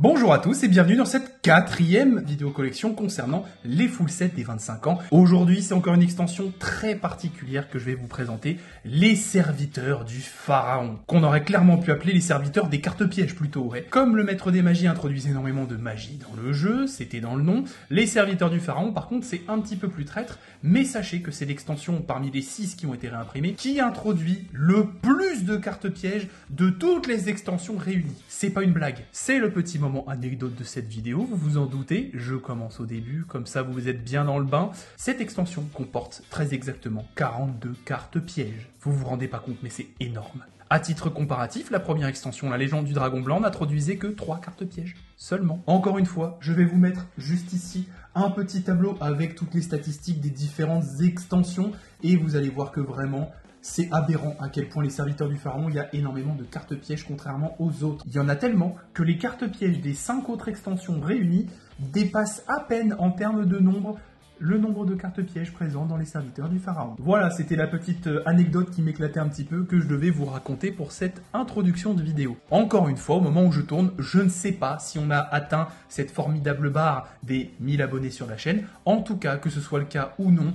Bonjour à tous et bienvenue dans cette 4e vidéo collection concernant les full sets des 25 ans. Aujourd'hui, c'est encore une extension très particulière que je vais vous présenter, les serviteurs du pharaon, qu'on aurait clairement pu appeler les serviteurs des cartes pièges plutôt, ouais. Comme le maître des magies introduisait énormément de magie dans le jeu, c'était dans le nom, les serviteurs du pharaon par contre c'est un petit peu plus traître, mais sachez que c'est l'extension parmi les 6 qui ont été réimprimées qui introduit le plus de cartes pièges de toutes les extensions réunies. C'est pas une blague, c'est le petit moment anecdote de cette vidéo, vous vous en doutez, je commence au début, comme ça vous êtes bien dans le bain. Cette extension comporte très exactement 42 cartes pièges. Vous vous rendez pas compte, mais c'est énorme. À titre comparatif, la première extension, la légende du dragon blanc, n'introduisait que 3 cartes pièges seulement. Encore une fois, je vais vous mettre juste ici un petit tableau avec toutes les statistiques des différentes extensions et vous allez voir que vraiment, c'est aberrant à quel point les serviteurs du pharaon, il y a énormément de cartes pièges contrairement aux autres. Il y en a tellement que les cartes pièges des 5 autres extensions réunies dépassent à peine en termes de nombre le nombre de cartes pièges présentes dans les serviteurs du pharaon. Voilà, c'était la petite anecdote qui m'éclatait un petit peu que je devais vous raconter pour cette introduction de vidéo. Encore une fois, au moment où je tourne, je ne sais pas si on a atteint cette formidable barre des 1000 abonnés sur la chaîne. En tout cas, que ce soit le cas ou non,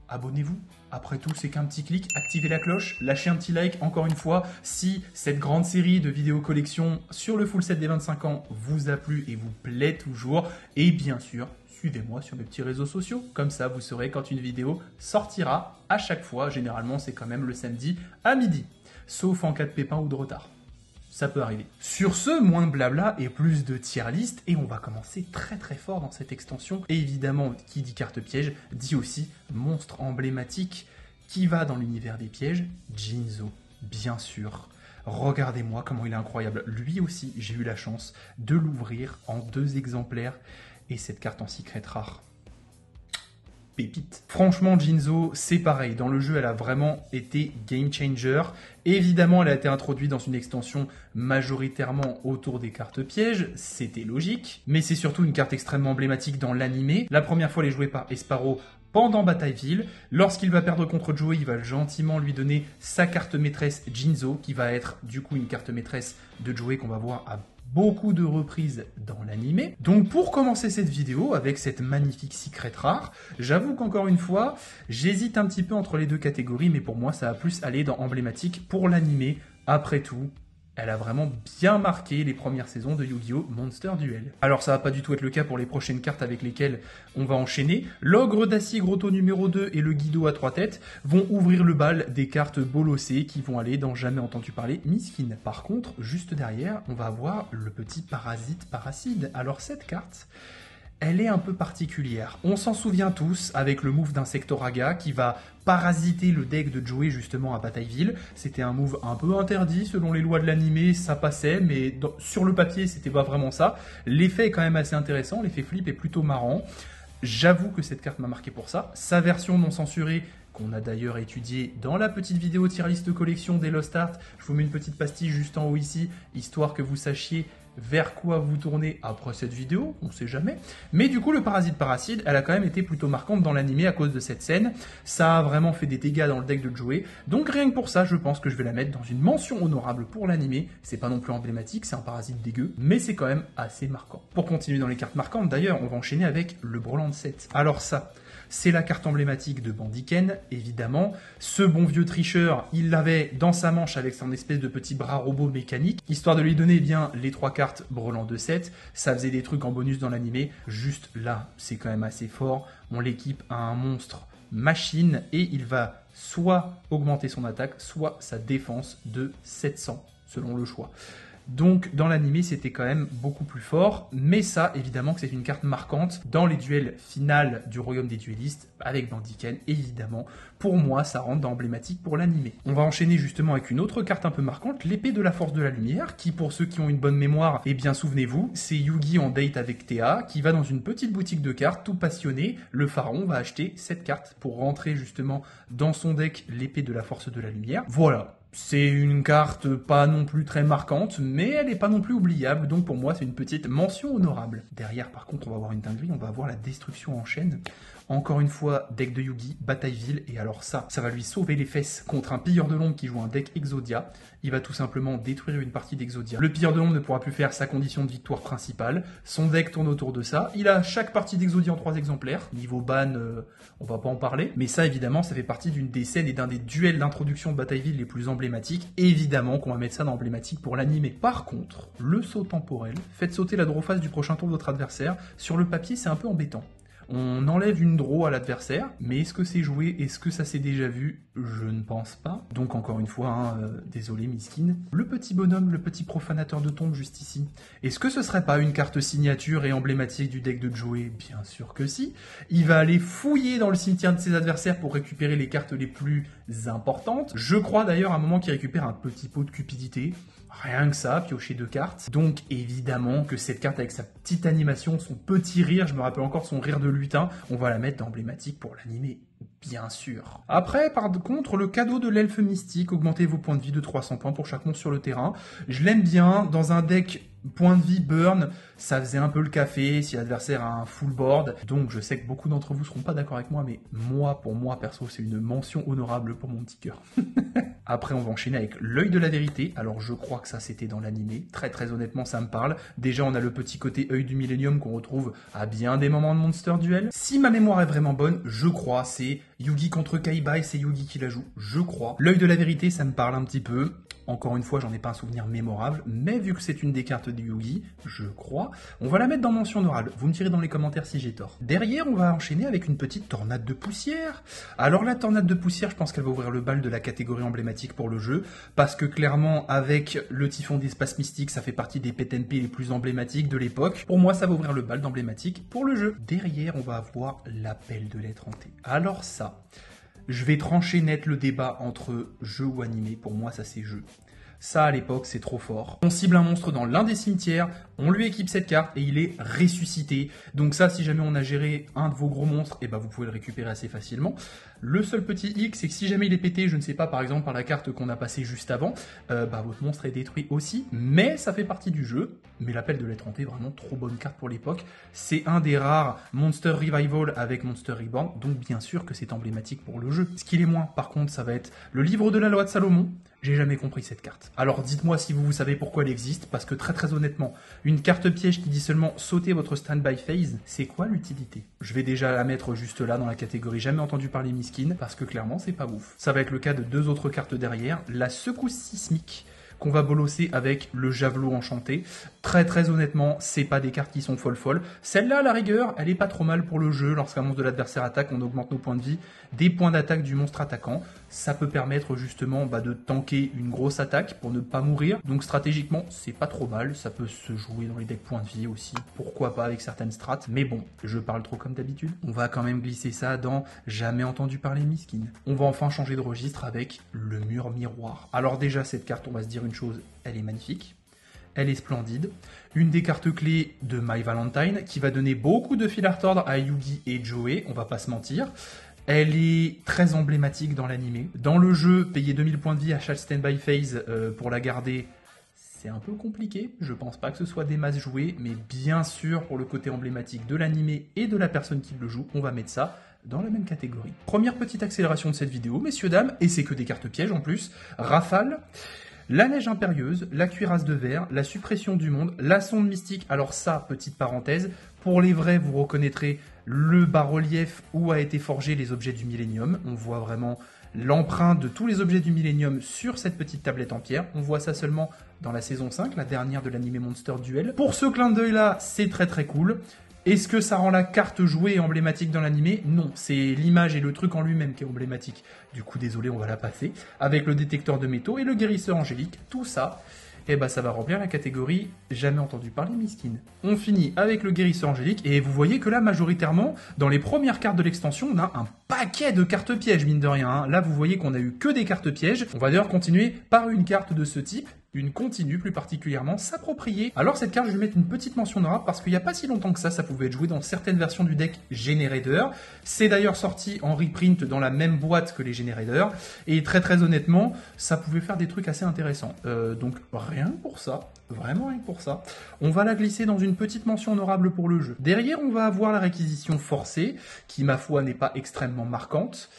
abonnez-vous. Après tout, c'est qu'un petit clic, activez la cloche, lâchez un petit like, encore une fois, si cette grande série de vidéos collection sur le full set des 25 ans vous a plu et vous plaît toujours, et bien sûr, suivez-moi sur mes petits réseaux sociaux, comme ça vous saurez quand une vidéo sortira à chaque fois, généralement c'est quand même le samedi à midi, sauf en cas de pépin ou de retard. Ça peut arriver. Sur ce, moins de blabla et plus de tier list, et on va commencer très très fort dans cette extension. Et évidemment, qui dit carte piège, dit aussi monstre emblématique qui va dans l'univers des pièges, Jinzo, bien sûr. Regardez-moi comment il est incroyable. Lui aussi, j'ai eu la chance de l'ouvrir en 2 exemplaires, et cette carte en secret rare. Pépite. Franchement, Jinzo, c'est pareil. Dans le jeu, elle a vraiment été game changer. Évidemment, elle a été introduite dans une extension majoritairement autour des cartes pièges. C'était logique. Mais c'est surtout une carte extrêmement emblématique dans l'animé. La première fois, elle est jouée par Esparo pendant Batailleville. Lorsqu'il va perdre contre Joey, il va gentiment lui donner sa carte maîtresse Jinzo, qui va être du coup une carte maîtresse de Joey qu'on va voir à beaucoup de reprises dans l'animé. Donc pour commencer cette vidéo avec cette magnifique secret rare, j'avoue qu'encore une fois, j'hésite un petit peu entre les 2 catégories, mais pour moi ça va plus aller dans emblématique pour l'animé. Après tout, elle a vraiment bien marqué les premières saisons de Yu-Gi-Oh! Monster Duel. Alors ça va pas du tout être le cas pour les prochaines cartes avec lesquelles on va enchaîner. L'ogre d'acier Grotto numéro 2 et le Guido à 3 têtes vont ouvrir le bal des cartes bolossées qui vont aller dans Jamais entendu parler Miskin. Par contre, juste derrière, on va avoir le petit parasite Paracide. Alors cette carte, elle est un peu particulière. On s'en souvient tous avec le move d'Insectoraga qui va parasiter le deck de Joey justement à Batailleville. C'était un move un peu interdit selon les lois de l'animé, ça passait, mais sur le papier c'était pas vraiment ça. L'effet est quand même assez intéressant, l'effet flip est plutôt marrant. J'avoue que cette carte m'a marqué pour ça. Sa version non censurée, qu'on a d'ailleurs étudié dans la petite vidéo tier list collection des Lost Art. Je vous mets une petite pastille juste en haut ici, histoire que vous sachiez vers quoi vous tournez après cette vidéo, on sait jamais. Mais du coup, le parasite Paracide, elle a quand même été plutôt marquante dans l'animé à cause de cette scène. Ça a vraiment fait des dégâts dans le deck de Joey. Donc rien que pour ça, je pense que je vais la mettre dans une mention honorable pour l'animé. C'est pas non plus emblématique, c'est un parasite dégueu, mais c'est quand même assez marquant. Pour continuer dans les cartes marquantes, d'ailleurs, on va enchaîner avec le Broland 7. Alors ça, c'est la carte emblématique de Bandiken, évidemment. Ce bon vieux tricheur, il l'avait dans sa manche avec son espèce de petit bras robot mécanique, histoire de lui donner bien les 3 cartes Brelan de 7. Ça faisait des trucs en bonus dans l'animé. Juste là, c'est quand même assez fort. On l'équipe à un monstre machine et il va soit augmenter son attaque, soit sa défense de 700, selon le choix. Donc dans l'animé c'était quand même beaucoup plus fort, mais ça évidemment que c'est une carte marquante dans les duels finales du royaume des duellistes avec Bandiken, évidemment pour moi ça rentre dans emblématique pour l'animé. On va enchaîner justement avec une autre carte un peu marquante, l'épée de la force de la lumière, qui pour ceux qui ont une bonne mémoire, eh bien souvenez-vous, c'est Yugi en date avec Théa, qui va dans une petite boutique de cartes, tout passionné, le pharaon va acheter cette carte pour rentrer justement dans son deck l'épée de la force de la lumière. Voilà. C'est une carte pas non plus très marquante, mais elle n'est pas non plus oubliable, donc pour moi c'est une petite mention honorable. Derrière par contre on va avoir une dinguerie, on va avoir la destruction en chaîne. Encore une fois, deck de Yugi, Batailleville, et alors ça va lui sauver les fesses contre un pilleur de l'ombre qui joue un deck Exodia. Il va tout simplement détruire une partie d'Exodia. Le pilleur de l'ombre ne pourra plus faire sa condition de victoire principale. Son deck tourne autour de ça. Il a chaque partie d'Exodia en 3 exemplaires. Niveau ban, on va pas en parler. Mais ça, évidemment, ça fait partie d'une des scènes et d'un des duels d'introduction de Batailleville les plus emblématiques. Et évidemment qu'on va mettre ça dans emblématique pour l'animer. Par contre, le saut temporel, faites sauter la draw phase du prochain tour de votre adversaire. Sur le papier, c'est un peu embêtant. On enlève une draw à l'adversaire, mais est-ce que c'est joué? Est-ce que ça s'est déjà vu? Je ne pense pas. Donc encore une fois, désolé Miskin. Le petit bonhomme, le petit profanateur de tombes juste ici. Est-ce que ce serait pas une carte signature et emblématique du deck de Joey? Bien sûr que si. Il va aller fouiller dans le cimetière de ses adversaires pour récupérer les cartes les plus importantes. Je crois d'ailleurs à un moment qu'il récupère un petit pot de cupidité. Rien que ça, piocher 2 cartes. Donc évidemment que cette carte avec sa petite animation, son petit rire, je me rappelle encore son rire de lutin, on va la mettre dans emblématique pour l'animer, bien sûr. Après, par contre, le cadeau de l'elfe mystique, augmentez vos points de vie de 300 points pour chaque monstre sur le terrain. Je l'aime bien, dans un deck point de vie burn, ça faisait un peu le café si l'adversaire a un full board. Donc je sais que beaucoup d'entre vous seront pas d'accord avec moi, mais moi, pour moi, perso, c'est une mention honorable pour mon petit cœur. Après, on va enchaîner avec l'œil de la vérité. Alors, je crois que ça, c'était dans l'animé. Très honnêtement, ça me parle. Déjà, on a le petit côté œil du millénium qu'on retrouve à bien des moments de Monster Duel. Si ma mémoire est vraiment bonne, je crois, c'est Yugi contre Kaiba et c'est Yugi qui la joue. Je crois. L'œil de la vérité, ça me parle un petit peu. Encore une fois, j'en ai pas un souvenir mémorable, mais vu que c'est une des cartes de Yugi, je crois, on va la mettre dans mention honorable. Vous me direz dans les commentaires si j'ai tort. Derrière, on va enchaîner avec une petite tornade de poussière. Alors la tornade de poussière, je pense qu'elle va ouvrir le bal de la catégorie emblématique pour le jeu, parce que clairement, avec le typhon d'espace mystique, ça fait partie des PTNP les plus emblématiques de l'époque. Pour moi, ça va ouvrir le bal d'emblématique pour le jeu. Derrière, on va avoir l'appel de l'être hanté. Alors ça... Je vais trancher net le débat entre jeu ou animé. Pour moi, ça c'est jeu. Ça, à l'époque, c'est trop fort. On cible un monstre dans l'un des cimetières, on lui équipe cette carte et il est ressuscité. Donc ça, si jamais on a géré un de vos gros monstres, et ben vous pouvez le récupérer assez facilement. Le seul petit hic, c'est que si jamais il est pété, je ne sais pas, par exemple par la carte qu'on a passée juste avant, votre monstre est détruit aussi. Mais ça fait partie du jeu. Mais l'appel de l'être hanté, vraiment trop bonne carte pour l'époque. C'est un des rares Monster Revival avec Monster Reborn, donc bien sûr que c'est emblématique pour le jeu. Ce qu'il est moins, par contre, ça va être le livre de la loi de Salomon. J'ai jamais compris cette carte. Alors dites-moi si vous savez pourquoi elle existe, parce que très honnêtement, une carte piège qui dit seulement sauter votre standby phase, c'est quoi l'utilité? Je vais déjà la mettre juste là dans la catégorie jamais entendu parler Miskin, parce que clairement c'est pas ouf. Ça va être le cas de 2 autres cartes derrière, la secousse sismique, qu'on va bolosser avec le javelot enchanté. Très honnêtement, c'est pas des cartes qui sont folles. Celle-là, à la rigueur, elle est pas trop mal pour le jeu. Lorsqu'un monstre de l'adversaire attaque, on augmente nos points de vie, des points d'attaque du monstre attaquant. Ça peut permettre justement de tanker une grosse attaque pour ne pas mourir. Donc stratégiquement, c'est pas trop mal. Ça peut se jouer dans les decks points de vie aussi. Pourquoi pas avec certaines strats. Mais bon, je parle trop comme d'habitude. On va quand même glisser ça dans jamais entendu parler Miskin. On va enfin changer de registre avec le mur miroir. Alors déjà, cette carte, on va se dire une chose, elle est magnifique. Elle est splendide. Une des cartes clés de My Valentine qui va donner beaucoup de fil à retordre à Yugi et Joey, on va pas se mentir. Elle est très emblématique dans l'animé. Dans le jeu, payer 2000 points de vie à chaque standby phase pour la garder, c'est un peu compliqué. Je pense pas que ce soit des masses jouées, mais bien sûr, pour le côté emblématique de l'animé et de la personne qui le joue, on va mettre ça dans la même catégorie. Première petite accélération de cette vidéo, messieurs, dames, et c'est que des cartes pièges en plus. Rafale. La neige impérieuse, la cuirasse de verre, la suppression du monde, la sonde mystique. Alors ça, petite parenthèse, pour les vrais, vous reconnaîtrez le bas-relief où a été forgé les objets du Millennium. On voit vraiment l'empreinte de tous les objets du Millennium sur cette petite tablette en pierre. On voit ça seulement dans la saison 5, la dernière de l'anime Monster Duel. Pour ce clin d'œil-là, c'est très cool. Est-ce que ça rend la carte jouée et emblématique dans l'animé? Non, c'est l'image et le truc en lui-même qui est emblématique. Du coup, désolé, on va la passer. Avec le détecteur de métaux et le guérisseur angélique, tout ça, ça va remplir la catégorie jamais entendu parler Miskin. On finit avec le guérisseur angélique et vous voyez que là, majoritairement, dans les premières cartes de l'extension, on a un paquet de cartes pièges, mine de rien. Là, vous voyez qu'on a eu que des cartes pièges. On va d'ailleurs continuer par une carte de ce type. une continue plus particulièrement, s'approprier. Alors cette carte, je vais mettre une petite mention honorable parce qu'il n'y a pas si longtemps que ça pouvait être joué dans certaines versions du deck Generator. C'est d'ailleurs sorti en reprint dans la même boîte que les Generators, et très honnêtement, ça pouvait faire des trucs assez intéressants. Donc rien que pour ça, vraiment rien que pour ça, on va la glisser dans une petite mention honorable pour le jeu. Derrière, on va avoir la réquisition forcée, qui ma foi n'est pas extrêmement marquante.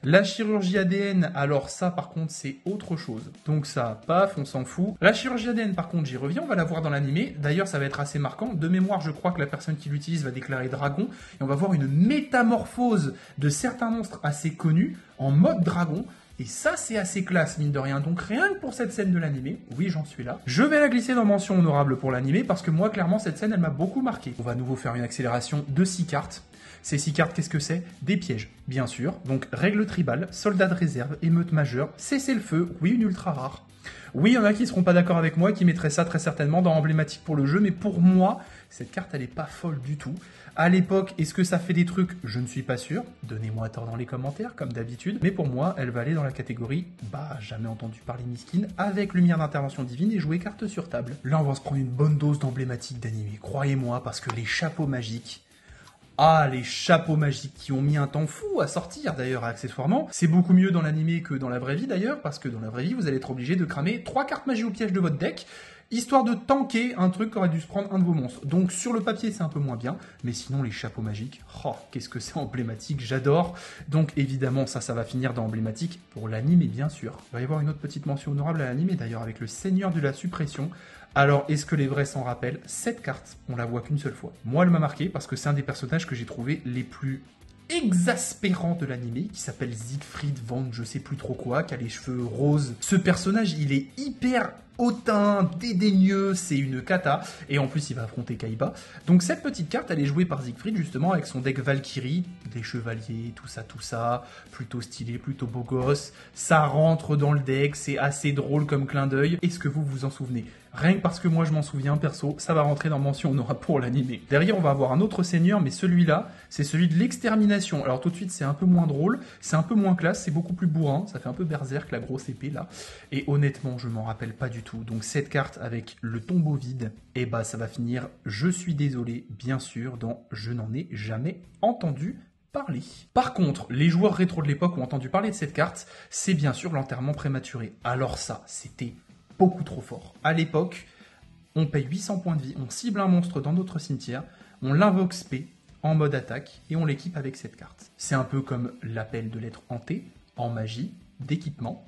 La chirurgie ADN, alors ça par contre c'est autre chose. Donc ça, paf, on s'en fout. La chirurgie ADN par contre j'y reviens, on va la voir dans l'animé. D'ailleurs ça va être assez marquant. De mémoire je crois que la personne qui l'utilise va déclarer dragon. Et on va voir une métamorphose de certains monstres assez connus en mode dragon. Et ça, c'est assez classe, mine de rien. Donc rien que pour cette scène de l'animé, oui, j'en suis là. Je vais la glisser dans mention honorable pour l'animé parce que moi, clairement, cette scène, elle m'a beaucoup marqué. On va à nouveau faire une accélération de 6 cartes. Ces 6 cartes, qu'est-ce que c'est? Des pièges, bien sûr. Donc règle tribale, soldat de réserve, émeute majeure, cessez-le-feu, oui, une ultra rare. Oui, il y en a qui ne seront pas d'accord avec moi et qui mettraient ça très certainement dans emblématique pour le jeu, mais pour moi, cette carte, elle n'est pas folle du tout. À l'époque, est-ce que ça fait des trucs? Je ne suis pas sûr. Donnez-moi tort dans les commentaires, comme d'habitude. Mais pour moi, elle va aller dans la catégorie jamais entendu parler miskin, avec lumière d'intervention divine et jouer carte sur table. Là, on va se prendre une bonne dose d'emblématique d'animé, croyez-moi, parce que les chapeaux magiques, les chapeaux magiques qui ont mis un temps fou à sortir d'ailleurs accessoirement. C'est beaucoup mieux dans l'animé que dans la vraie vie d'ailleurs, parce que dans la vraie vie, vous allez être obligé de cramer 3 cartes magie au piège de votre deck, histoire de tanker un truc qui aurait dû se prendre un de vos monstres. Donc sur le papier, c'est un peu moins bien, mais sinon les chapeaux magiques, qu'est-ce que c'est emblématique, j'adore. Donc évidemment, ça va finir dans emblématique pour l'animé bien sûr. Il va y avoir une autre petite mention honorable à l'animé d'ailleurs, avec le Seigneur de la Suppression. Alors, est-ce que les vrais s'en rappellent? Cette carte, on la voit qu'une seule fois. Moi, elle m'a marqué parce que c'est un des personnages que j'ai trouvé les plus exaspérants de l'animé, qui s'appelle Siegfried von je sais plus trop quoi, qui a les cheveux roses. Ce personnage, il est hyper hautain, dédaigneux, c'est une cata, et en plus il va affronter Kaiba. Donc cette petite carte, elle est jouée par Siegfried justement avec son deck Valkyrie, des chevaliers, tout ça, plutôt stylé, plutôt beau gosse, ça rentre dans le deck, c'est assez drôle comme clin d'œil. Est-ce que vous vous en souvenez? Rien que parce que moi je m'en souviens perso, ça va rentrer dans mention honorable pour l'animé. Derrière on va avoir un autre seigneur, mais celui-là, c'est celui de l'extermination. Alors tout de suite c'est un peu moins drôle, c'est un peu moins classe, c'est beaucoup plus bourrin, ça fait un peu berserk la grosse épée là. Et honnêtement je m'en rappelle pas du tout. Donc cette carte avec le tombeau vide, ça va finir, je suis désolé, bien sûr, dans je n'en ai jamais entendu parler. Par contre, les joueurs rétro de l'époque ont entendu parler de cette carte, c'est bien sûr l'enterrement prématuré. Alors ça, c'était beaucoup trop fort. À l'époque, on paye 800 points de vie, on cible un monstre dans notre cimetière, on l'invoque spé en mode attaque et on l'équipe avec cette carte. C'est un peu comme l'appel de l'être hanté en magie d'équipement.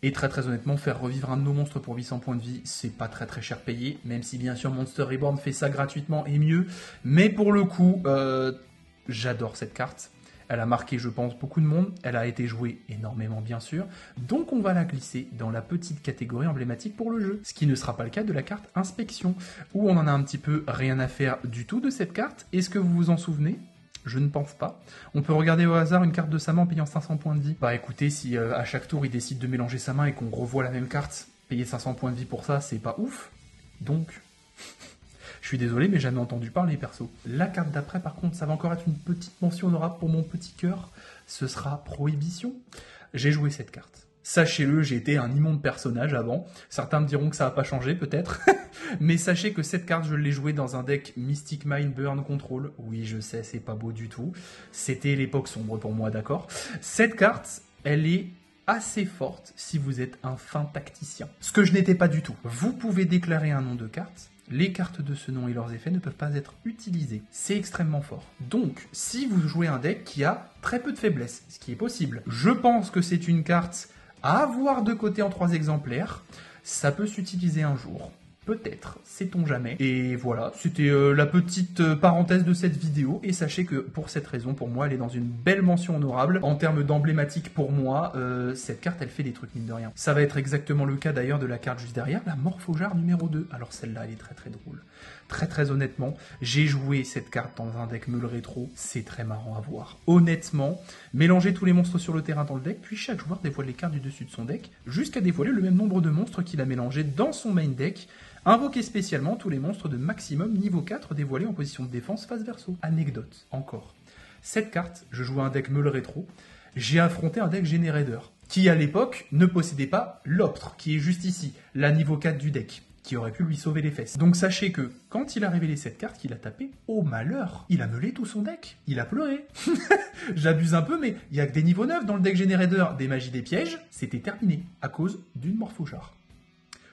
Et très honnêtement, faire revivre un de nos monstres pour 800 points de vie, c'est pas très cher payé, même si bien sûr Monster Reborn fait ça gratuitement et mieux. Mais pour le coup, j'adore cette carte. Elle a marqué, je pense, beaucoup de monde. Elle a été jouée énormément, bien sûr. Donc, on va la glisser dans la petite catégorie emblématique pour le jeu. Ce qui ne sera pas le cas de la carte Inspection, où on en a un petit peu rien à faire du tout de cette carte. Est-ce que vous vous en souvenez ? Je ne pense pas. On peut regarder au hasard une carte de sa main en payant 500 points de vie. Écoutez, si à chaque tour, il décide de mélanger sa main et qu'on revoit la même carte, payer 500 points de vie pour ça, c'est pas ouf. Donc... je suis désolé, mais jamais entendu parler, perso. La carte d'après, par contre, ça va encore être une petite mention honorable pour mon petit cœur. Ce sera Prohibition. J'ai joué cette carte. Sachez-le, j'ai été un immonde personnage avant. Certains me diront que ça n'a pas changé, peut-être. Mais sachez que cette carte, je l'ai jouée dans un deck Mystic Mind Burn Control. Oui, je sais, c'est pas beau du tout. C'était l'époque sombre pour moi, d'accord. Cette carte, elle est assez forte si vous êtes un fin tacticien. Ce que je n'étais pas du tout. Vous pouvez déclarer un nom de carte. Les cartes de ce nom et leurs effets ne peuvent pas être utilisées. C'est extrêmement fort. Donc, si vous jouez un deck qui a très peu de faiblesses, ce qui est possible, je pense que c'est une carte à avoir de côté en 3 exemplaires. Ça peut s'utiliser un jour. Peut-être, sait-on jamais. Et voilà, c'était la petite parenthèse de cette vidéo. Et sachez que pour cette raison, pour moi, elle est dans une belle mention honorable. En termes d'emblématique, pour moi, cette carte, elle fait des trucs mine de rien. Ça va être exactement le cas d'ailleurs de la carte juste derrière, la Morphojare numéro 2. Alors celle-là, elle est très drôle. Très honnêtement, j'ai joué cette carte dans un deck Meule Rétro. C'est très marrant à voir. Honnêtement, mélanger tous les monstres sur le terrain dans le deck, puis chaque joueur dévoile les cartes du dessus de son deck, jusqu'à dévoiler le même nombre de monstres qu'il a mélangé dans son main deck. Invoquez spécialement tous les monstres de maximum niveau 4 dévoilés en position de défense face verso. Anecdote, encore. Cette carte, je jouais un deck Meule Rétro, j'ai affronté un deck Generator. qui à l'époque ne possédait pas l'Optre, qui est juste ici, la niveau 4 du deck, qui aurait pu lui sauver les fesses. Donc sachez que quand il a révélé cette carte qu'il a tapée, au malheur, il a meulé tout son deck, il a pleuré. J'abuse un peu, mais il y a que des niveaux 9 dans le deck générateur des magies des pièges, c'était terminé, à cause d'une morphochar.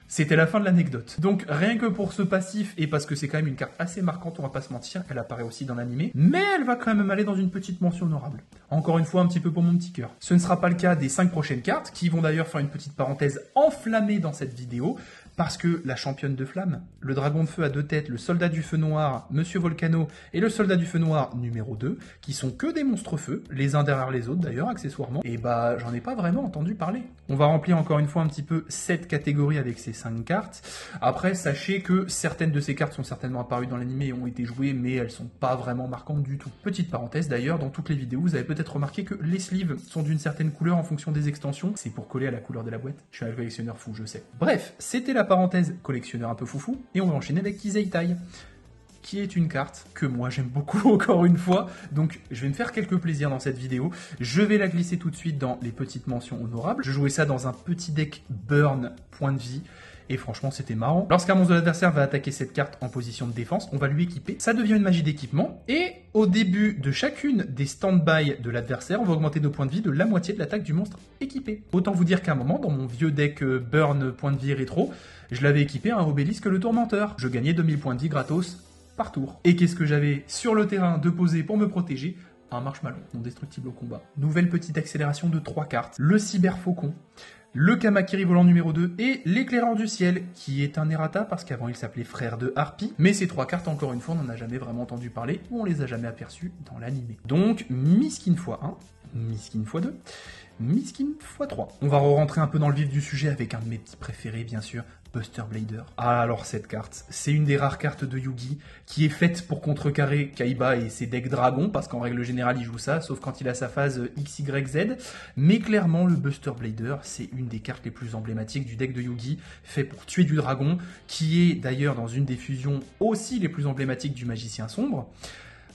C'était la fin de l'anecdote. Donc rien que pour ce passif, et parce que c'est quand même une carte assez marquante, on va pas se mentir, elle apparaît aussi dans l'animé, mais elle va quand même aller dans une petite mention honorable. Encore une fois, un petit peu pour mon petit cœur. Ce ne sera pas le cas des 5 prochaines cartes, qui vont d'ailleurs faire une petite parenthèse enflammée dans cette vidéo, parce que la championne de flamme, le dragon de feu à 2 têtes, le soldat du feu noir, Monsieur Volcano, et le soldat du feu noir numéro 2, qui sont que des monstres feu, les uns derrière les autres d'ailleurs, accessoirement, et bah j'en ai pas vraiment entendu parler. On va remplir encore une fois un petit peu cette catégorie avec ces 5 cartes. Après, sachez que certaines de ces cartes sont certainement apparues dans l'anime et ont été jouées, mais elles sont pas vraiment marquantes du tout. Petite parenthèse d'ailleurs, dans toutes les vidéos, vous avez peut-être remarqué que les sleeves sont d'une certaine couleur en fonction des extensions. C'est pour coller à la couleur de la boîte. Je suis un collectionneur fou, je sais. Bref, c'était la parenthèse collectionneur un peu foufou, et on va enchaîner avec Kizeitai, qui est une carte que moi j'aime beaucoup encore une fois, donc je vais me faire quelques plaisirs dans cette vidéo. Je vais la glisser tout de suite dans les petites mentions honorables. Je jouais ça dans un petit deck burn point de vie, et franchement c'était marrant. Lorsqu'un monstre de l'adversaire va attaquer cette carte en position de défense, on va lui équiper. Ça devient une magie d'équipement, et au début de chacune des stand-by de l'adversaire, on va augmenter nos points de vie de la moitié de l'attaque du monstre équipé. Autant vous dire qu'à un moment, dans mon vieux deck burn point de vie rétro, je l'avais équipé à un obélisque le tourmenteur. Je gagnais 2000 points de vie gratos par tour. Et qu'est-ce que j'avais sur le terrain de poser pour me protéger? Un marshmallow, non destructible au combat. Nouvelle petite accélération de 3 cartes. Le cyberfaucon, le Kamakiri volant numéro 2 et l'éclaireur du ciel, qui est un errata parce qu'avant il s'appelait frère de Harpie. Mais ces 3 cartes, encore une fois, on n'en a jamais vraiment entendu parler ou on les a jamais aperçues dans l'animé. Donc, Miskin x1, Miskin x2, Miskin x3. On va rentrer un peu dans le vif du sujet avec un de mes petits préférés, bien sûr, Buster Blader. Ah, alors cette carte, c'est une des rares cartes de Yugi qui est faite pour contrecarrer Kaiba et ses decks dragons, parce qu'en règle générale il joue ça, sauf quand il a sa phase XYZ. Mais clairement, le Buster Blader, c'est une des cartes les plus emblématiques du deck de Yugi, fait pour tuer du dragon, qui est d'ailleurs dans une des fusions aussi les plus emblématiques du Magicien Sombre.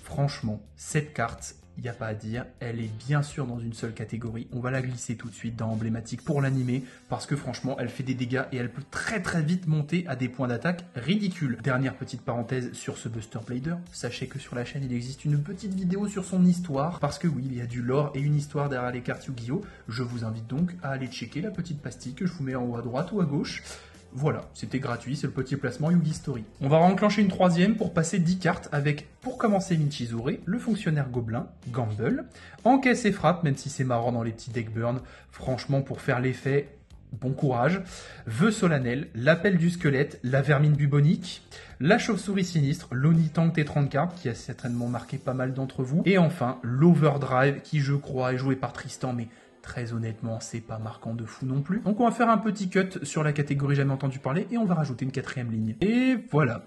Franchement, cette carte, il n'y a pas à dire, elle est bien sûr dans une seule catégorie. On va la glisser tout de suite dans emblématique pour l'animer, parce que franchement, elle fait des dégâts et elle peut très très vite monter à des points d'attaque ridicules. Dernière petite parenthèse sur ce Buster Blader, sachez que sur la chaîne, il existe une petite vidéo sur son histoire, parce que oui, il y a du lore et une histoire derrière les cartes Yu-Gi-Oh! Je vous invite donc à aller checker la petite pastille que je vous mets en haut à droite ou à gauche. Voilà, c'était gratuit, c'est le petit placement Yugi Story. On va enclencher une troisième pour passer 10 cartes avec, pour commencer, Michizore, le fonctionnaire gobelin, Gamble, encaisse et frappe, même si c'est marrant dans les petits deck burn, franchement pour faire l'effet, bon courage, vœu solennel, l'appel du squelette, la vermine bubonique, la chauve-souris sinistre, l'Onitank T34 qui a certainement marqué pas mal d'entre vous, et enfin l'Overdrive qui je crois est joué par Tristan, mais très honnêtement, c'est pas marquant de fou non plus. Donc on va faire un petit cut sur la catégorie jamais entendu parler et on va rajouter une 4e ligne. Et voilà.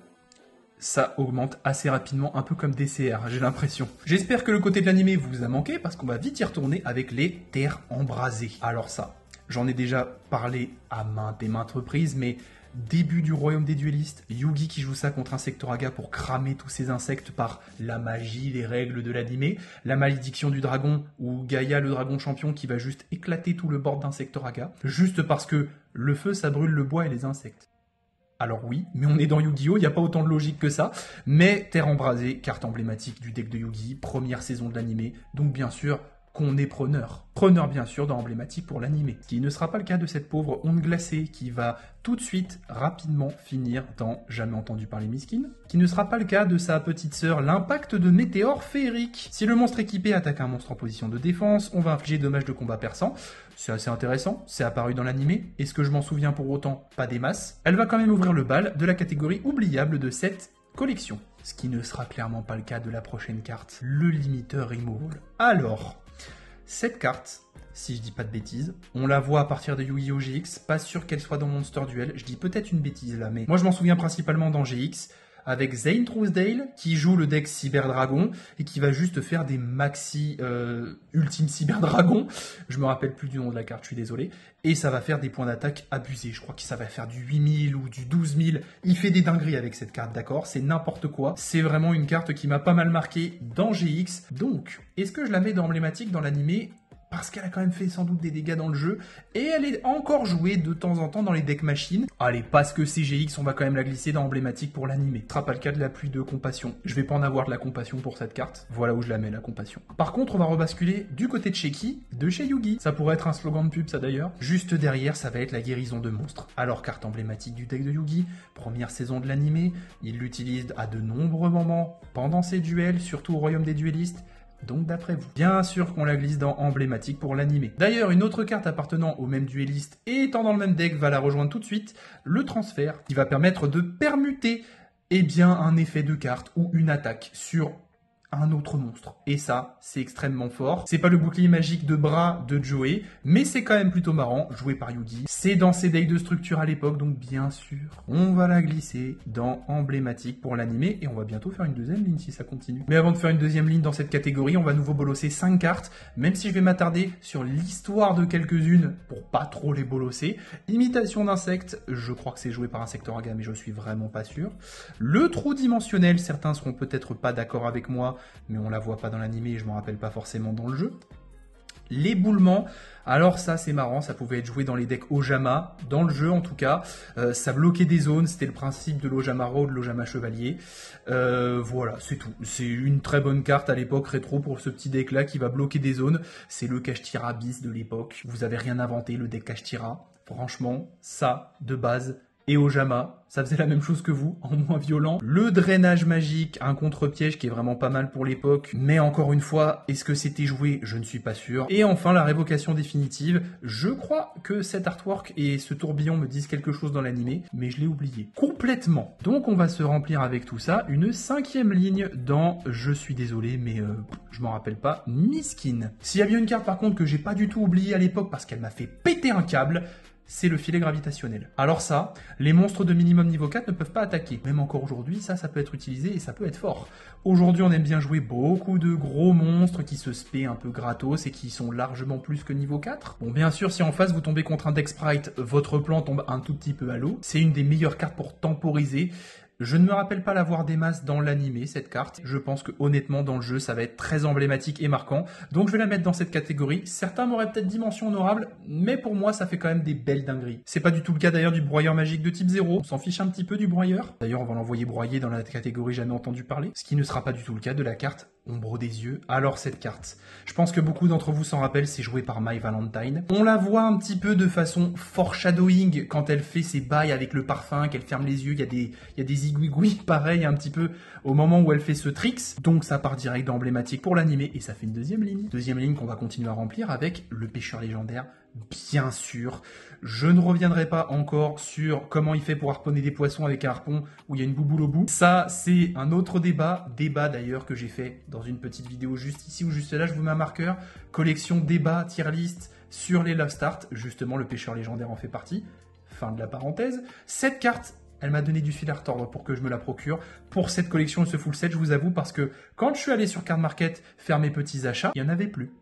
Ça augmente assez rapidement, un peu comme DCR, j'ai l'impression. J'espère que le côté de l'animé vous a manqué, parce qu'on va vite y retourner avec les terres embrasées. Alors ça, j'en ai déjà parlé à maintes et maintes reprises, mais début du royaume des duellistes, Yugi qui joue ça contre Insectoraga pour cramer tous ces insectes par la magie, les règles de l'animé, la malédiction du dragon, ou Gaïa le dragon champion qui va juste éclater tout le board d'Insectoraga, juste parce que le feu ça brûle le bois et les insectes. Alors oui, mais on est dans Yu-Gi-Oh!, il n'y a pas autant de logique que ça, mais Terre embrasée, carte emblématique du deck de Yugi, première saison de l'animé, donc bien sûr qu'on est preneur. Preneur bien sûr dans emblématique pour l'animé. Ce qui ne sera pas le cas de cette pauvre onde glacée qui va tout de suite, rapidement finir dans Jamais entendu parler Miskin. Qui ne sera pas le cas de sa petite sœur, l'impact de météore féerique. Si le monstre équipé attaque un monstre en position de défense, on va infliger dommages de combat perçant. C'est assez intéressant, c'est apparu dans l'animé. Est-ce que je m'en souviens pour autant? Pas des masses. Elle va quand même ouvrir le bal de la catégorie oubliable de cette collection. Ce qui ne sera clairement pas le cas de la prochaine carte, le limiteur removal. Alors, cette carte, si je dis pas de bêtises, on la voit à partir de Yu-Gi-Oh! GX, pas sûr qu'elle soit dans Monster Duel, je dis peut-être une bêtise là, mais moi je m'en souviens principalement dans GX, avec Zane Truesdale, qui joue le deck Cyber Dragon, et qui va juste faire des maxi Ultime Cyber Dragon, je me rappelle plus du nom de la carte, je suis désolé, et ça va faire des points d'attaque abusés, je crois que ça va faire du 8000 ou du 12000, il fait des dingueries avec cette carte, d'accord, c'est n'importe quoi, c'est vraiment une carte qui m'a pas mal marqué dans GX, donc, est-ce que je la mets dans emblématique dans l'animé? parce qu'elle a quand même fait sans doute des dégâts dans le jeu, et elle est encore jouée de temps en temps dans les decks machines. Allez, parce que CGX, on va quand même la glisser dans emblématique pour l'animer. Ce sera pas le cas de la pluie de compassion. Je vais pas en avoir de la compassion pour cette carte. Voilà où je la mets, la compassion. Par contre, on va rebasculer du côté de chez qui? De chez Yugi. Ça pourrait être un slogan de pub, ça d'ailleurs. Juste derrière, ça va être la guérison de monstres. Alors, carte emblématique du deck de Yugi, première saison de l'animé, il l'utilise à de nombreux moments pendant ses duels, surtout au royaume des duellistes. Donc d'après vous. Bien sûr qu'on la glisse dans emblématique pour l'animer. D'ailleurs, une autre carte appartenant au même duelliste et étant dans le même deck va la rejoindre tout de suite, le transfert, qui va permettre de permuter un effet de carte ou une attaque sur un autre monstre. Et ça, c'est extrêmement fort. C'est pas le bouclier magique de bras de Joey, mais c'est quand même plutôt marrant, joué par Yugi. C'est dans ses decks de structure à l'époque, donc bien sûr, on va la glisser dans emblématique pour l'animer, et on va bientôt faire une deuxième ligne si ça continue. Mais avant de faire une deuxième ligne dans cette catégorie, on va à nouveau bolosser 5 cartes, même si je vais m'attarder sur l'histoire de quelques-unes pour pas trop les bolosser. Imitation d'insectes, je crois que c'est joué par Insectoraga, mais je suis vraiment pas sûr. Le trou dimensionnel, certains seront peut-être pas d'accord avec moi, mais on la voit pas dans l'animé et je m'en rappelle pas forcément dans le jeu. L'éboulement, alors ça c'est marrant, ça pouvait être joué dans les decks Ojama, dans le jeu en tout cas, ça bloquait des zones, c'était le principe de l'Ojama Road, l'Ojama Chevalier, voilà c'est tout, c'est une très bonne carte à l'époque rétro pour ce petit deck là qui va bloquer des zones, c'est le Kashtira bis de l'époque, vous avez rien inventé le deck Kashtira, franchement ça de base. Et Ojama, ça faisait la même chose que vous, en moins violent. Le drainage magique, un contre-piège qui est vraiment pas mal pour l'époque. Mais encore une fois, est-ce que c'était joué? Je ne suis pas sûr. Et enfin, la révocation définitive. Je crois que cet artwork et ce tourbillon me disent quelque chose dans l'animé, mais je l'ai oublié. Complètement. Donc on va se remplir avec tout ça une 5e ligne dans, je suis désolé, mais je m'en rappelle pas, Miskin. S'il y a bien une carte par contre que j'ai pas du tout oubliée à l'époque parce qu'elle m'a fait péter un câble, c'est le filet gravitationnel. Alors ça, les monstres de minimum niveau 4 ne peuvent pas attaquer. Même encore aujourd'hui, ça peut être utilisé et ça peut être fort. Aujourd'hui, on aime bien jouer beaucoup de gros monstres qui se spé un peu gratos et qui sont largement plus que niveau 4. Bon, bien sûr, si en face vous tombez contre un deck sprite, votre plan tombe un tout petit peu à l'eau. C'est une des meilleures cartes pour temporiser. Je ne me rappelle pas l'avoir des masses dans l'animé, cette carte. Je pense que honnêtement, dans le jeu, ça va être très emblématique et marquant. Donc je vais la mettre dans cette catégorie. Certains m'auraient peut-être dit mention honorable, mais pour moi, ça fait quand même des belles dingueries. C'est pas du tout le cas d'ailleurs du broyeur magique de type 0. On s'en fiche un petit peu du broyeur. D'ailleurs, on va l'envoyer broyer dans la catégorie jamais entendu parler. Ce qui ne sera pas du tout le cas de la carte Ombre des yeux. Alors cette carte, je pense que beaucoup d'entre vous s'en rappellent, c'est joué par My Valentine. On la voit un petit peu de façon foreshadowing quand elle fait ses bails avec le parfum, qu'elle ferme les yeux, il y a des igouigouis pareil un petit peu au moment où elle fait ce tricks. Donc ça part direct d'emblématique pour l'animer et ça fait une deuxième ligne. Deuxième ligne qu'on va continuer à remplir avec le pêcheur légendaire. Bien sûr, je ne reviendrai pas encore sur comment il fait pour harponner des poissons avec un harpon où il y a une bouboule au bout. Ça, c'est un autre débat d'ailleurs que j'ai fait dans une petite vidéo juste ici ou juste là, je vous mets un marqueur. Collection débat, tier list sur les Love Start, justement le pêcheur légendaire en fait partie. Fin de la parenthèse. Cette carte, elle m'a donné du fil à retordre pour que je me la procure pour cette collection et ce full set, je vous avoue, parce que quand je suis allé sur Card Market faire mes petits achats, il n'y en avait plus.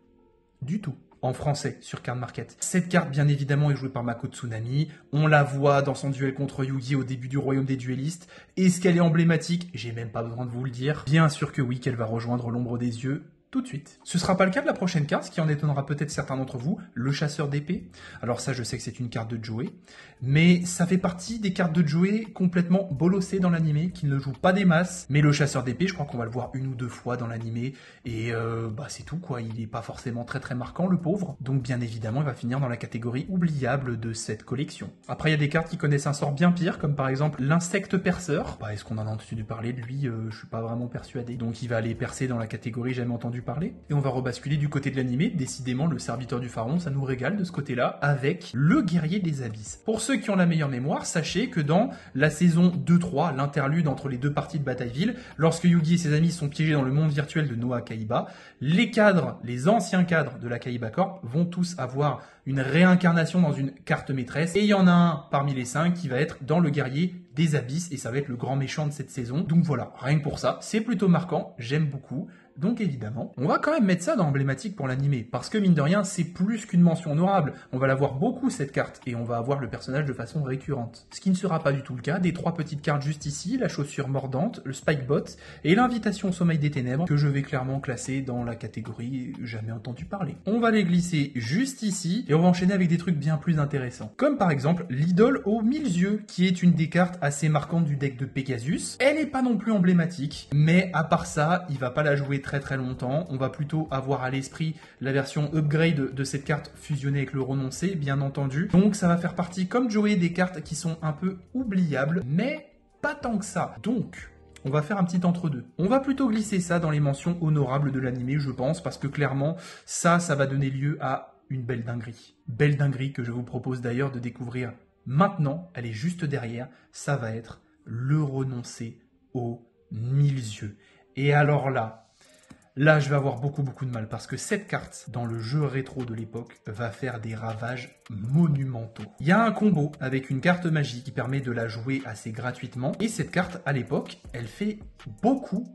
Du tout. En français sur Card Market. Cette carte, bien évidemment, est jouée par Mako Tsunami. On la voit dans son duel contre Yugi au début du royaume des duellistes. Est-ce qu'elle est emblématique? J'ai même pas besoin de vous le dire. Bien sûr que oui, qu'elle va rejoindre l'ombre des yeux tout de suite. Ce sera pas le cas de la prochaine carte, ce qui en étonnera peut-être certains d'entre vous, le chasseur d'épée. Alors ça, je sais que c'est une carte de Joey, mais ça fait partie des cartes de Joey complètement bolossées dans l'animé, qui ne jouent pas des masses. Mais le chasseur d'épée, je crois qu'on va le voir une ou deux fois dans l'animé, et c'est tout quoi, il est pas forcément très marquant, le pauvre. Donc bien évidemment, il va finir dans la catégorie oubliable de cette collection. Après, il y a des cartes qui connaissent un sort bien pire, comme par exemple l'insecte perceur. Est-ce qu'on en a entendu parler de lui? Je suis pas vraiment persuadé. Donc il va aller percer dans la catégorie jamais entendu parler. Et on va rebasculer du côté de l'animé. Décidément, le serviteur du pharaon, ça nous régale de ce côté-là, avec le guerrier des abysses. Pour ceux qui ont la meilleure mémoire, sachez que dans la saison 2-3, l'interlude entre les deux parties de Batailleville, lorsque Yugi et ses amis sont piégés dans le monde virtuel de Noah Kaiba, les cadres, les anciens cadres de la Kaiba Corp vont tous avoir une réincarnation dans une carte maîtresse. Et il y en a un parmi les 5 qui va être dans le guerrier des abysses, et ça va être le grand méchant de cette saison. Donc voilà, rien que pour ça, c'est plutôt marquant, j'aime beaucoup. Donc évidemment, on va quand même mettre ça dans emblématique pour l'animé, parce que mine de rien, c'est plus qu'une mention honorable. On va la voir beaucoup cette carte, et on va avoir le personnage de façon récurrente. Ce qui ne sera pas du tout le cas des 3 petites cartes juste ici, la chaussure mordante, le spikebot, et l'invitation au sommeil des ténèbres, que je vais clairement classer dans la catégorie jamais entendu parler. On va les glisser juste ici, et on va enchaîner avec des trucs bien plus intéressants. Comme par exemple, l'idole aux 1000 yeux, qui est une des cartes assez marquantes du deck de Pegasus. Elle n'est pas non plus emblématique, mais à part ça, il va pas la jouer très longtemps. On va plutôt avoir à l'esprit la version upgrade de cette carte fusionnée avec le renoncé, bien entendu. Donc ça va faire partie, comme Joey, des cartes qui sont un peu oubliables, mais pas tant que ça. Donc, on va faire un petit entre-deux. On va plutôt glisser ça dans les mentions honorables de l'animé, je pense, parce que clairement, ça va donner lieu à une belle dinguerie. Belle dinguerie que je vous propose d'ailleurs de découvrir maintenant. Elle est juste derrière. Ça va être le renoncé aux 1000 yeux. Et alors là, je vais avoir beaucoup de mal parce que cette carte, dans le jeu rétro de l'époque, va faire des ravages monumentaux. Il y a un combo avec une carte magie qui permet de la jouer assez gratuitement. Et cette carte, à l'époque, elle fait beaucoup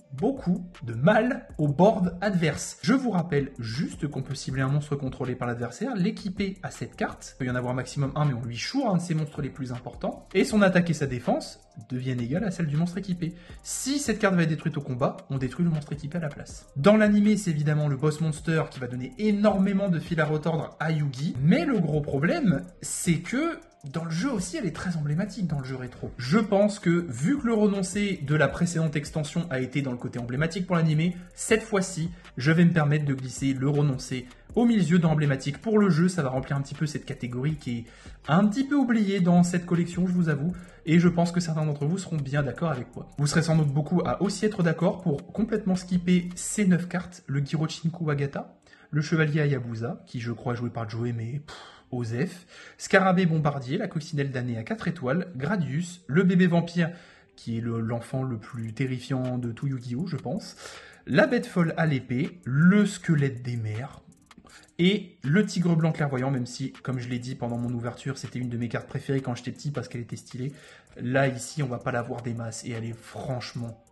de mal au board adverse. Je vous rappelle juste qu'on peut cibler un monstre contrôlé par l'adversaire, l'équiper à cette carte. Il peut y en avoir maximum un, mais on lui choure un de ses monstres les plus importants. Et son attaque et sa défense deviennent égales à celle du monstre équipé. Si cette carte va être détruite au combat, on détruit le monstre équipé à la place. Dans l'animé, c'est évidemment le boss monster qui va donner énormément de fil à retordre à Yugi. Mais le gros problème, c'est que dans le jeu aussi, elle est très emblématique dans le jeu rétro. Je pense que, vu que le renoncé de la précédente extension a été dans le côté emblématique pour l'animé, cette fois-ci, je vais me permettre de glisser le renoncé au milieu d'emblématique. Pour le jeu, ça va remplir un petit peu cette catégorie qui est un petit peu oubliée dans cette collection, je vous avoue, et je pense que certains d'entre vous seront bien d'accord avec moi. Vous serez sans doute beaucoup à aussi être d'accord pour complètement skipper ces 9 cartes, le Girochinku Wagata, le Chevalier Hayabusa, qui je crois est joué par Joey, mais Osef, Scarabée Bombardier, la coccinelle damnée à 4 étoiles, Gradius, le bébé vampire, qui est l'enfant le plus terrifiant de tout Yu-Gi-Oh, je pense, la bête folle à l'épée, le squelette des mers, et le tigre blanc clairvoyant, même si, comme je l'ai dit pendant mon ouverture, c'était une de mes cartes préférées quand j'étais petit parce qu'elle était stylée. Là, ici, on va pas la voir des masses et elle est franchement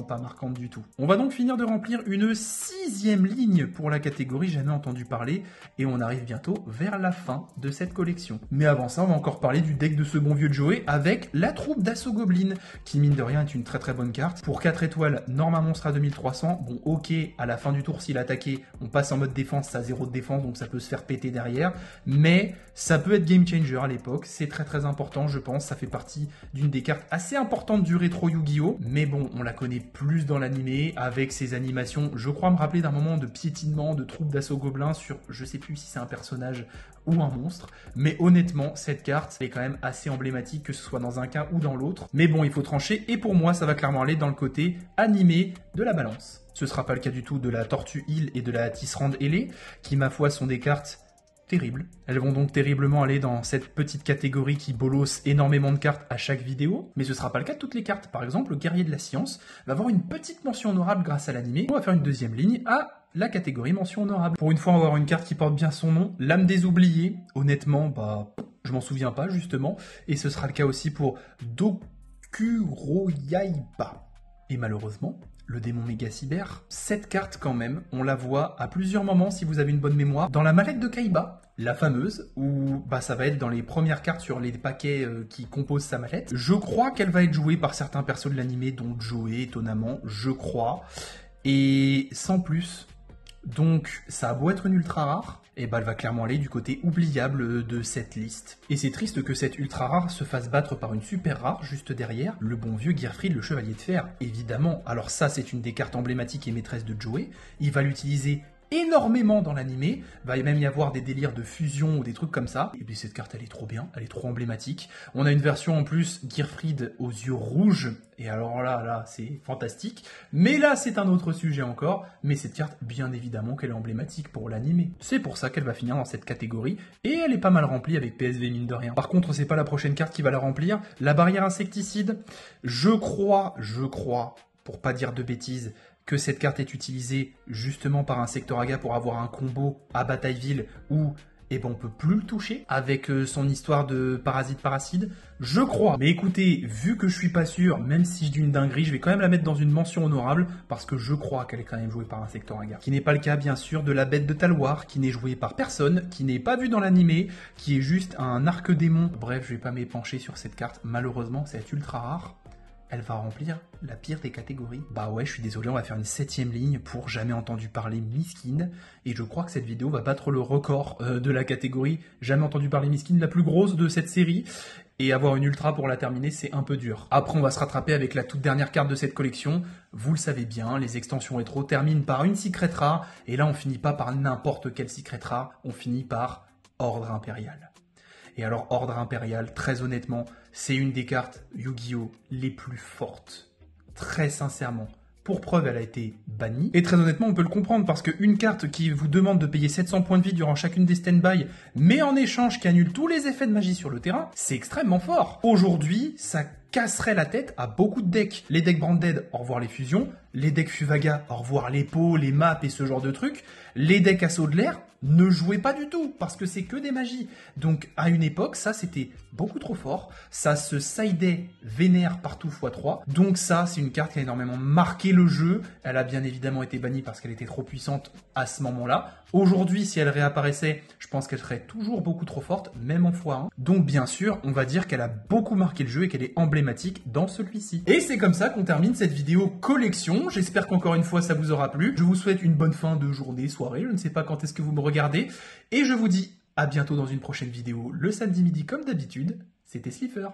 pas marquante du tout. On va donc finir de remplir une 6e ligne pour la catégorie jamais entendu parler et on arrive bientôt vers la fin de cette collection. Mais avant ça, on va encore parler du deck de ce bon vieux Joey avec la troupe d'assaut Goblin qui mine de rien est une très bonne carte. Pour 4 étoiles, Norma monstre à 2300. Bon ok, à la fin du tour s'il attaquait, on passe en mode défense, ça a 0 de défense donc ça peut se faire péter derrière. Mais ça peut être game changer à l'époque, c'est très important je pense, ça fait partie d'une des cartes assez importantes du rétro Yu-Gi-Oh! Mais bon, on la connaît plus dans l'animé, avec ses animations, je crois me rappeler d'un moment de piétinement, de troupe d'assaut gobelin sur, je sais plus si c'est un personnage ou un monstre, mais honnêtement, cette carte est quand même assez emblématique, que ce soit dans un cas ou dans l'autre. Mais bon, il faut trancher, et pour moi, ça va clairement aller dans le côté animé de la balance. Ce sera pas le cas du tout de la Tortue Hill et de la Tisserand Ailée, qui ma foi sont des cartes terribles. Elles vont donc terriblement aller dans cette petite catégorie qui bolosse énormément de cartes à chaque vidéo, mais ce sera pas le cas de toutes les cartes. Par exemple, le Guerrier de la Science va avoir une petite mention honorable grâce à l'animé. On va faire une 2e ligne à la catégorie mention honorable. Pour une fois, on va avoir une carte qui porte bien son nom, l'âme des oubliés. Honnêtement, je m'en souviens pas justement, et ce sera le cas aussi pour Dokuroyaiba. Et malheureusement, le démon méga cyber, cette carte quand même, on la voit à plusieurs moments si vous avez une bonne mémoire, dans la mallette de Kaiba, la fameuse, où ça va être dans les premières cartes sur les paquets qui composent sa mallette. Je crois qu'elle va être jouée par certains persos de l'animé, dont Joey, étonnamment, je crois, et sans plus. Donc ça a beau être une ultra rare, et elle va clairement aller du côté oubliable de cette liste. Et c'est triste que cette ultra rare se fasse battre par une super rare juste derrière, le bon vieux Gearfried, le chevalier de fer, évidemment. Alors ça, c'est une des cartes emblématiques et maîtresses de Joey. Il va l'utiliser énormément dans l'animé, va même y avoir des délires de fusion ou des trucs comme ça. Et puis cette carte, elle est trop bien, elle est trop emblématique. On a une version en plus Gearfried aux yeux rouges, et alors là, c'est fantastique. Mais là, c'est un autre sujet encore, mais cette carte, bien évidemment qu'elle est emblématique pour l'animé. C'est pour ça qu'elle va finir dans cette catégorie, et elle est pas mal remplie avec PSV mine de rien. Par contre, c'est pas la prochaine carte qui va la remplir. La barrière insecticide, je crois, pour pas dire de bêtises, que cette carte est utilisée justement par Insectoraga pour avoir un combo à Batailleville où et ben on peut plus le toucher avec son histoire de parasite-paracide. Je crois. Mais écoutez, vu que je suis pas sûr, même si je dis une dinguerie, je vais quand même la mettre dans une mention honorable parce que je crois qu'elle est quand même jouée par Insectoraga. Qui n'est pas le cas, bien sûr, de la bête de Taloir, qui n'est jouée par personne, qui n'est pas vue dans l'animé, qui est juste un arc-démon. Bref, je vais pas m'épancher sur cette carte. Malheureusement, c'est ultra rare. Elle va remplir la pire des catégories. Bah ouais, je suis désolé, on va faire une 7ème ligne pour jamais entendu parler Miskin. Et je crois que cette vidéo va battre le record de la catégorie jamais entendu parler Miskin, la plus grosse de cette série. Et avoir une ultra pour la terminer, c'est un peu dur. Après, on va se rattraper avec la toute dernière carte de cette collection. Vous le savez bien, les extensions rétro terminent par une secret rare. Et là, on finit pas par n'importe quelle secret rare, on finit par Ordre Impérial. Et alors, Ordre Impérial, très honnêtement, c'est une des cartes Yu-Gi-Oh! Les plus fortes. Très sincèrement. Pour preuve, elle a été bannie. Et très honnêtement, on peut le comprendre parce qu'une carte qui vous demande de payer 700 points de vie durant chacune des stand-by, mais en échange qui annule tous les effets de magie sur le terrain, c'est extrêmement fort. Aujourd'hui, ça casserait la tête à beaucoup de decks. Les decks Branded, au revoir les fusions. Les decks Fuvaga, au revoir les pots, les maps et ce genre de trucs. Les decks Assaut de l'air, ne jouez pas du tout, parce que c'est que des magies. Donc, à une époque, ça, c'était beaucoup trop fort. Ça se sidait vénère partout x3. Donc ça, c'est une carte qui a énormément marqué le jeu. Elle a bien évidemment été bannie parce qu'elle était trop puissante à ce moment-là. Aujourd'hui, si elle réapparaissait, je pense qu'elle serait toujours beaucoup trop forte, même en x1. Donc, bien sûr, on va dire qu'elle a beaucoup marqué le jeu et qu'elle est emblématique dans celui-ci. Et c'est comme ça qu'on termine cette vidéo collection. J'espère qu'encore une fois, ça vous aura plu. Je vous souhaite une bonne fin de journée, soirée. Je ne sais pas quand est-ce que vous me regardez. Et je vous dis à bientôt dans une prochaine vidéo, le samedi midi comme d'habitude. C'était Slifer.